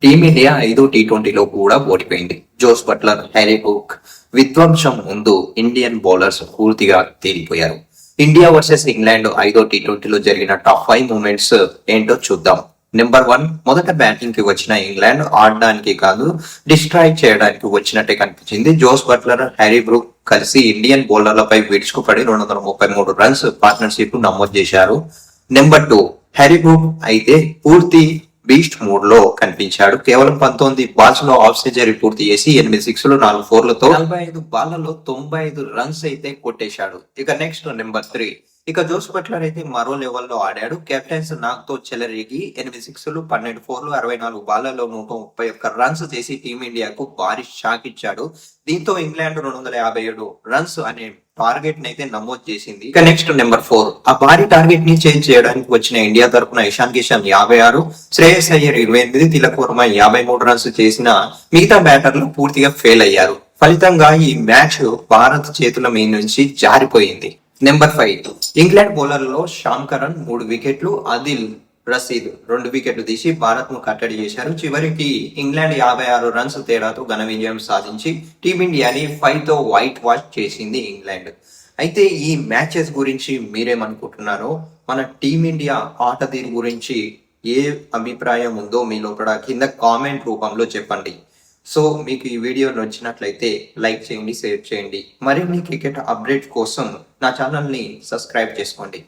Team India 5 టీ20లో కూడా ఓడిపోయింది. Jos Buttler, Harry Brook విధ్వంసం ముందు ఇండియన్ బౌలర్స్ పూర్తిగా తేలిపోయారు. ఇండియా వర్సెస్ ఇంగ్లాండ్ 5 టీ20లో జరిగిన టాప్ 5 మూమెంట్స్ ఏంటో చూద్దాం. నెంబర్ 1, మొదట బ్యాటింగ్ కి వచ్చిన ఇంగ్లాండ్ ఆడడానికి కాదు డిస్ట్రాయ్ చేయడానికి వచ్చినట్టే కనిపించింది. జోస్ బట్లర్, హ్యారీ బ్రూక్ కలిసి ఇండియన్ బౌలర్లపై విడుచుకుపడి 233 రన్స్ పార్ట్నర్షిప్ నమోదు చేశారు. నెంబర్ 2, హ్యారీ బ్రూక్ అయితే పూర్తి బీస్ట్ మూడ్ లో కనిపించాడు. కేవలం 19 బాల్స్ లో హాఫ్ సెంచరీ పూర్తి చేసి 8 సిక్స్లు 4 ఫోర్లతో 45 బాళ్లలో 95 రన్స్ అయితే కొట్టేశాడు. ఇక నెక్స్ట్ నెంబర్ 3, ఇక జోస్ బట్లర్ అయితే మరో లెవెల్లో ఆడాడు. కెప్టెన్స్ నాగ్ తో చెలరేగి 8 సిక్స్లు 12 ఫోర్లు 64 బాళ్లలో 131 రన్స్ చేసి టీమిండియాకు భారీ షాక్ ఇచ్చాడు. దీంతో ఇంగ్లాండ్ 257 రన్స్ అనే టార్గెట్ ని అయితే నమోదు చేసింది. ఇక నెక్స్ట్ నెంబర్ 4, ఆ భారీ టార్గెట్ ని చేంజ్ చేయడానికి వచ్చిన ఇండియా తరపున ఇషాన్ కిషన్ 56, శ్రేయస్ అయ్యర్ 28, తిలక్ వర్మ 53 రన్స్ చేసిన మిగతా బ్యాటర్లు పూర్తిగా ఫెయిల్ అయ్యారు. ఫలితంగా ఈ మ్యాచ్ భారత్ చేతుల మీద నుంచి జారిపోయింది. నెంబర్ 5, ఇంగ్లాండ్ బౌలర్లలో శ్యామ్ కరణ్ 3 వికెట్లు, ఆదిల్ రషీద్ 2 వికెట్లు తీసి భారత్ ను కట్టడి చేశారు. చివరికి ఇంగ్లాండ్ 56 రన్స్ తేడాతో ఘన విజయం సాధించి టీమిండియాని 5 తో వైట్ వాష్ చేసింది ఇంగ్లాండ్. అయితే ఈ మ్యాచెస్ గురించి మీరేమనుకుంటున్నారో, మన టీమిండియా ఆట తీరు గురించి ఏ అభిప్రాయం ఉందో మీ లోపల కింద కామెంట్ రూపంలో చెప్పండి. సో మీకు ఈ వీడియో నచ్చినట్లయితే లైక్ చేయండి, షేర్ చేయండి. మరిన్ని క్రికెట్ అప్డేట్ కోసం నా ఛానల్ని సబ్స్క్రైబ్ చేసుకోండి.